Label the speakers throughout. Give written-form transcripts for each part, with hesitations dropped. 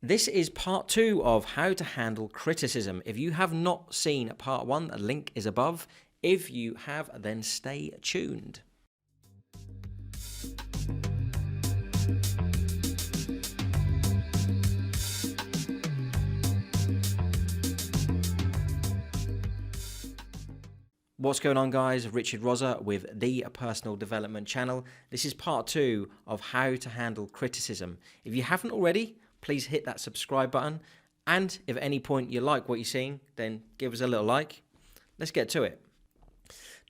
Speaker 1: This is part 2 of how to handle criticism. If you have not seen part 1, the link is above. If you have, then stay tuned. What's going on, guys? Richard Rozza with the Personal Development Channel. This is part 2 of how to handle criticism. If you haven't already, please hit that subscribe button. And if at any point you like what you're seeing, then give us a little like. Let's get to it.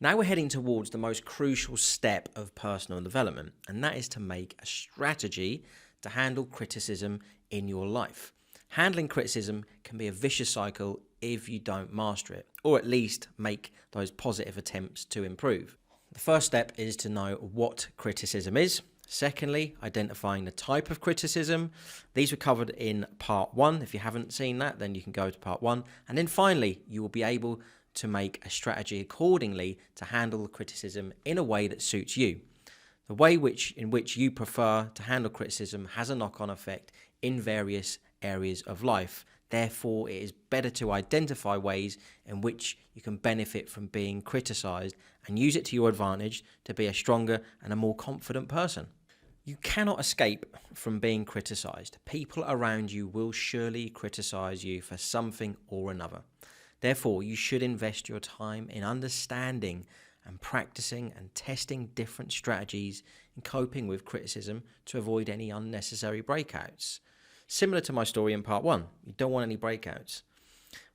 Speaker 1: Now we're heading towards the most crucial step of personal development, and that is to make a strategy to handle criticism in your life. Handling criticism can be a vicious cycle if you don't master it, or at least make those positive attempts to improve. The first step is to know what criticism is. Secondly, identifying the type of criticism. These were covered in part 1. If you haven't seen that, then you can go to part 1. And then finally, you will be able to make a strategy accordingly to handle the criticism in a way that suits you. The way in which you prefer to handle criticism has a knock-on effect in various areas of life. Therefore, it is better to identify ways in which you can benefit from being criticised and use it to your advantage to be a stronger and a more confident person. You cannot escape from being criticised. People around you will surely criticise you for something or another. Therefore, you should invest your time in understanding and practicing and testing different strategies in coping with criticism to avoid any unnecessary breakouts. Similar to my story in part 1, you don't want any breakouts.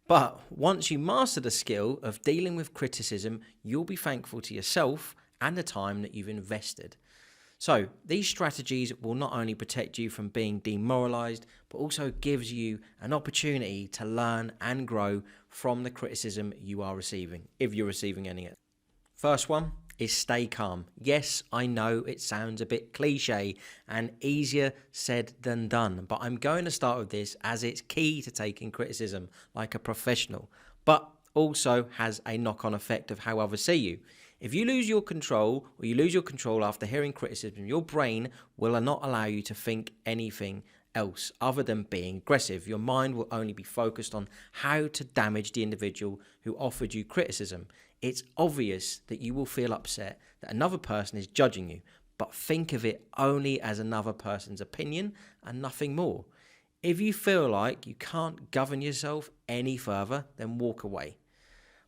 Speaker 1: But once you master the skill of dealing with criticism, you'll be thankful to yourself and the time that you've invested. So these strategies will not only protect you from being demoralized, but also gives you an opportunity to learn and grow from the criticism you are receiving, if you're receiving any. First one is stay calm. Yes, I know it sounds a bit cliche and easier said than done, but I'm going to start with this as it's key to taking criticism like a professional, but also has a knock-on effect of how others see you. If you lose your control, or you lose your control after hearing criticism, your brain will not allow you to think anything else other than being aggressive. Your mind will only be focused on how to damage the individual who offered you criticism. It's obvious that you will feel upset that another person is judging you, but think of it only as another person's opinion and nothing more. If you feel like you can't govern yourself any further, then walk away.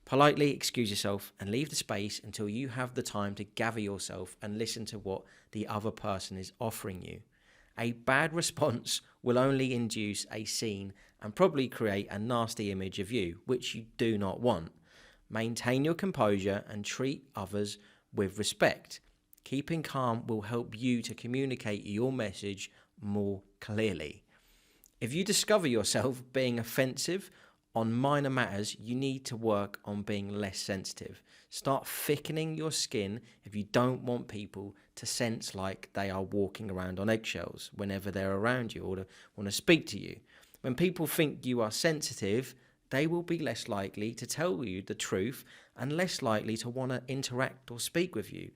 Speaker 1: Politely excuse yourself and leave the space until you have the time to gather yourself and listen to what the other person is offering you. A bad response will only induce a scene and probably create a nasty image of you, which you do not want. Maintain your composure and treat others with respect. Keeping calm will help you to communicate your message more clearly. If you discover yourself being offensive on minor matters, you need to work on being less sensitive. Start thickening your skin if you don't want people to sense like they are walking around on eggshells whenever they're around you or to want to speak to you. When people think you are sensitive, they will be less likely to tell you the truth and less likely to want to interact or speak with you.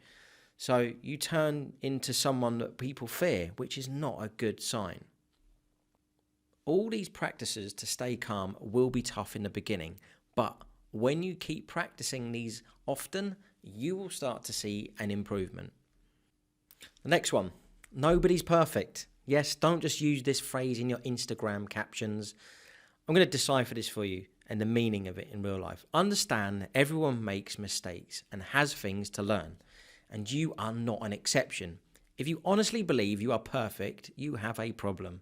Speaker 1: So you turn into someone that people fear, which is not a good sign. All these practices to stay calm will be tough in the beginning, but when you keep practicing these often, you will start to see an improvement. The next one, nobody's perfect. Yes, don't just use this phrase in your Instagram captions. I'm going to decipher this for you and the meaning of it in real life. Understand that everyone makes mistakes and has things to learn, and you are not an exception. If you honestly believe you are perfect, you have a problem.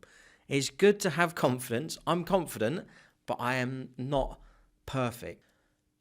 Speaker 1: It's good to have confidence. I'm confident, but I am not perfect.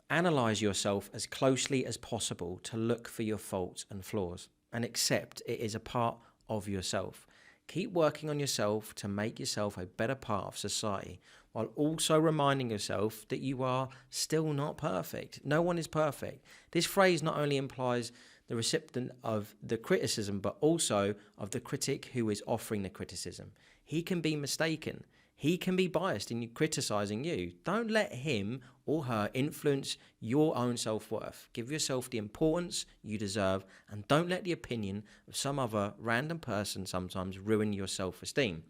Speaker 1: Analyze yourself as closely as possible to look for your faults and flaws and accept it is a part of yourself. Keep working on yourself to make yourself a better part of society while also reminding yourself that you are still not perfect. No one is perfect. This phrase not only implies the recipient of the criticism, but also of the critic who is offering the criticism. He can be mistaken. He can be biased in criticizing you. Don't let him or her influence your own self-worth. Give yourself the importance you deserve, and don't let the opinion of some other random person sometimes ruin your self-esteem.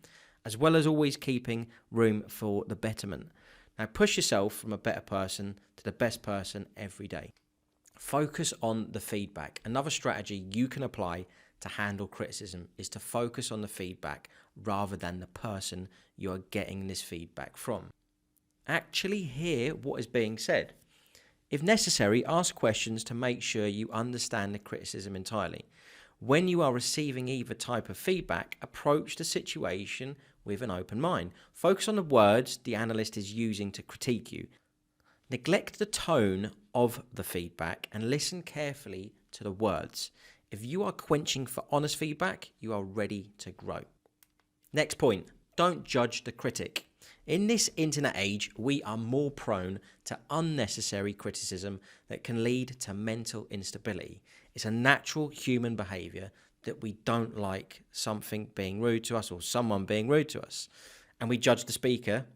Speaker 1: as well as always keeping room for the betterment. Now, push yourself from a better person to the best person every day. Focus on the feedback. Another strategy you can apply to handle criticism is to focus on the feedback rather than the person you are getting this feedback from. Actually hear what is being said. If necessary, ask questions to make sure you understand the criticism entirely. When you are receiving either type of feedback, approach the situation with an open mind. Focus on the words the analyst is using to critique you. Neglect the tone of the feedback and listen carefully to the words. If you are quenching for honest feedback, you are ready to grow. Next point, don't judge the critic. In this internet age, we are more prone to unnecessary criticism that can lead to mental instability. It's a natural human behavior that we don't like something being rude to us or someone being rude to us. And we judge the speaker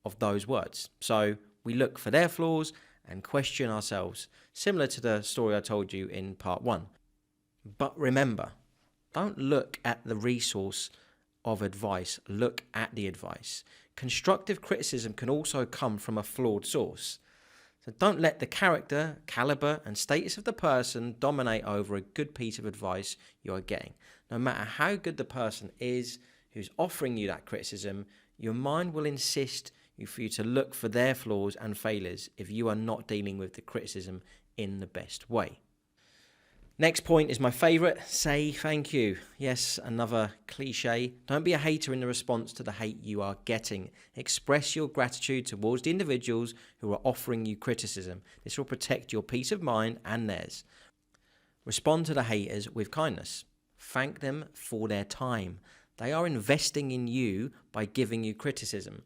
Speaker 1: of those words. So we look for their flaws and question ourselves, similar to the story I told you in part 1. But remember, don't look at the resource of advice, look at the advice. Constructive criticism can also come from a flawed source. So don't let the character, caliber, and status of the person dominate over a good piece of advice you are getting. No matter how good the person is who's offering you that criticism, your mind will insist for you to look for their flaws and failures if you are not dealing with the criticism in the best way. Next point is my favourite, say thank you. Yes, another cliche. Don't be a hater in the response to the hate you are getting. Express your gratitude towards the individuals who are offering you criticism. This will protect your peace of mind and theirs. Respond to the haters with kindness. Thank them for their time. They are investing in you by giving you criticism.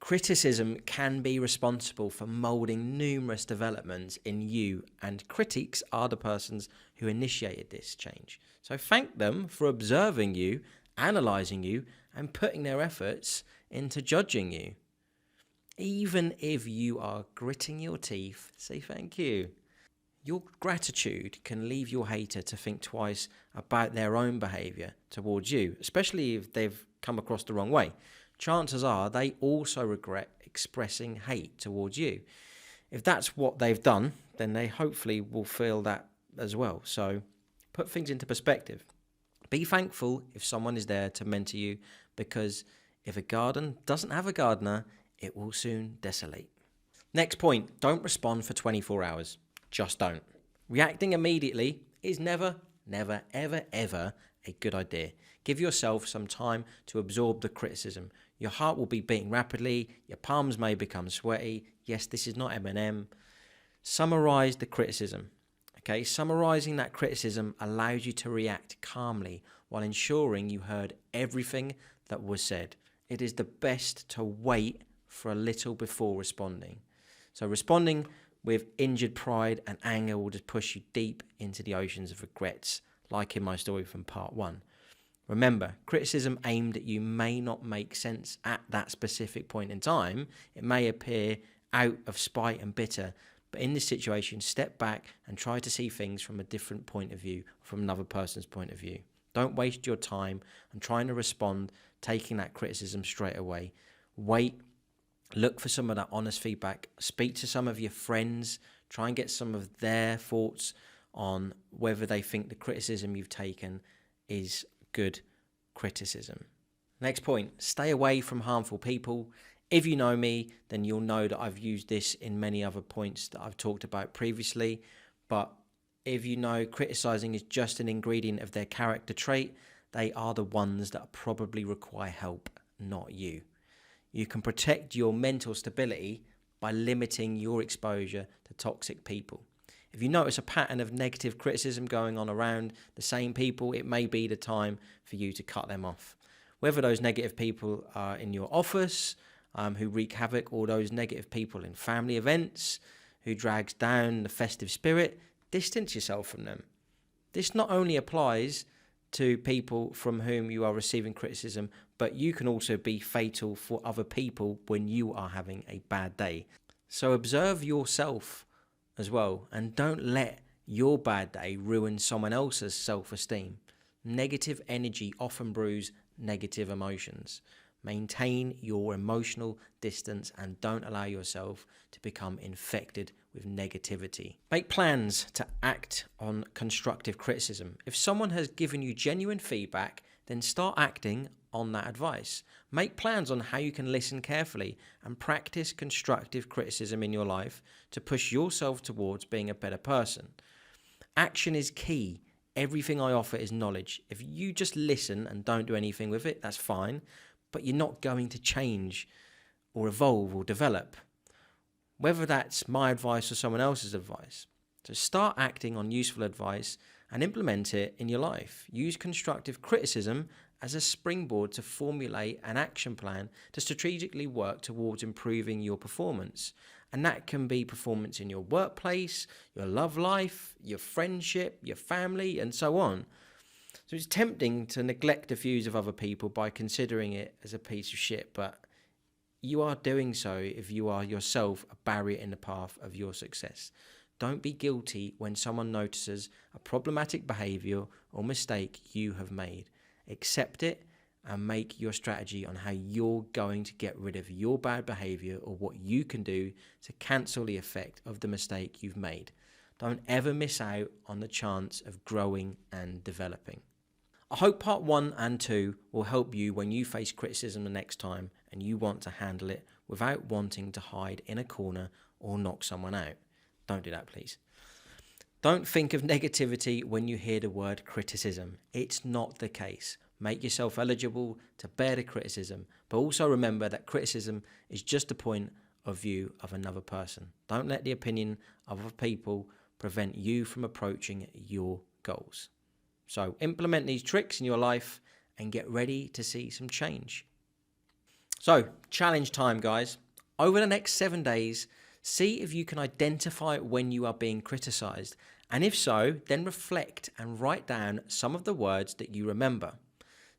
Speaker 1: Criticism can be responsible for moulding numerous developments in you, and critics are the persons who initiated this change. So thank them for observing you, analysing you, and putting their efforts into judging you. Even if you are gritting your teeth, say thank you. Your gratitude can leave your hater to think twice about their own behaviour towards you, especially if they've come across the wrong way. Chances are they also regret expressing hate towards you. If that's what they've done, then they hopefully will feel that as well. So put things into perspective. Be thankful if someone is there to mentor you, because if a garden doesn't have a gardener, it will soon desolate. Next point, don't respond for 24 hours. Just don't. Reacting immediately is never, ever a good idea. Give yourself some time to absorb the criticism. Your heart will be beating rapidly. Your palms may become sweaty. Yes, this is not Eminem. Summarize the criticism. Okay, summarizing that criticism allows you to react calmly while ensuring you heard everything that was said. It is the best to wait for a little before responding. So responding with injured pride and anger will just push you deep into the oceans of regrets, like in my story from part 1. Remember, criticism aimed at you may not make sense at that specific point in time. It may appear out of spite and bitter, but in this situation, step back and try to see things from a different point of view, from another person's point of view. Don't waste your time on trying to respond, taking that criticism straight away. Wait, look for some of that honest feedback. Speak to some of your friends. Try and get some of their thoughts on whether they think the criticism you've taken is good criticism. Next point, stay away from harmful people. If you know me, then you'll know that I've used this in many other points that I've talked about previously. But if you know criticizing is just an ingredient of their character trait, they are the ones that probably require help, not you. You can protect your mental stability by limiting your exposure to toxic people. If you notice a pattern of negative criticism going on around the same people, it may be the time for you to cut them off. Whether those negative people are in your office, who wreak havoc, or those negative people in family events, who drags down the festive spirit, distance yourself from them. This not only applies to people from whom you are receiving criticism, but you can also be fatal for other people when you are having a bad day. So observe yourself as well, and don't let your bad day ruin someone else's self-esteem. Negative energy often brews negative emotions. Maintain your emotional distance and don't allow yourself to become infected with negativity. Make plans to act on constructive criticism. If someone has given you genuine feedback, then start acting on that advice. Make plans on how you can listen carefully and practice constructive criticism in your life to push yourself towards being a better person. Action is key. Everything I offer is knowledge. If you just listen and don't do anything with it, that's fine, but you're not going to change or evolve or develop, whether that's my advice or someone else's advice. So start acting on useful advice and implement it in your life. Use constructive criticism as a springboard to formulate an action plan to strategically work towards improving your performance. And that can be performance in your workplace, your love life, your friendship, your family, and so on. So it's tempting to neglect the views of other people by considering it as a piece of shit, but you are doing so if you are yourself a barrier in the path of your success. Don't be guilty when someone notices a problematic behavior or mistake you have made. Accept it and make your strategy on how you're going to get rid of your bad behavior or what you can do to cancel the effect of the mistake you've made. Don't ever miss out on the chance of growing and developing. I hope part 1 and 2 will help you when you face criticism the next time and you want to handle it without wanting to hide in a corner or knock someone out. Don't do that, please. Don't think of negativity when you hear the word criticism. It's not the case. Make yourself eligible to bear the criticism, but also remember that criticism is just a point of view of another person. Don't let the opinion of other people prevent you from approaching your goals. So implement these tricks in your life and get ready to see some change. So, challenge time, guys. Over the next 7 days, see if you can identify when you are being criticized. And if so, then reflect and write down some of the words that you remember.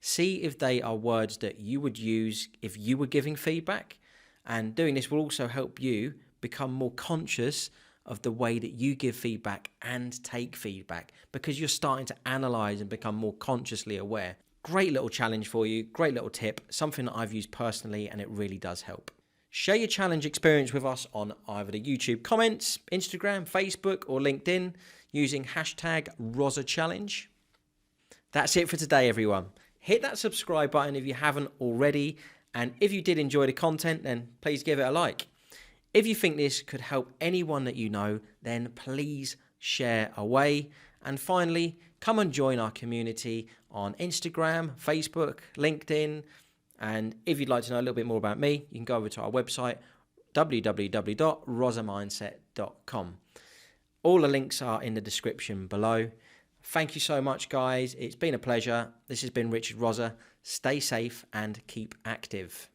Speaker 1: See if they are words that you would use if you were giving feedback. And doing this will also help you become more conscious of the way that you give feedback and take feedback, because you're starting to analyze and become more consciously aware. Great little challenge for you, great little tip, something that I've used personally and it really does help. Share your challenge experience with us on either the YouTube comments, Instagram, Facebook or LinkedIn using hashtag Rozza Challenge. That's it for today, everyone. Hit that subscribe button if you haven't already, and if you did enjoy the content, then please give it a like. If you think this could help anyone that you know, then please share away. And finally, come and join our community on Instagram, Facebook, LinkedIn. And if you'd like to know a little bit more about me, you can go over to our website, www.rozzamindset.com. All the links are in the description below. Thank you so much, guys. It's been a pleasure. This has been Richard Rozza. Stay safe and keep active.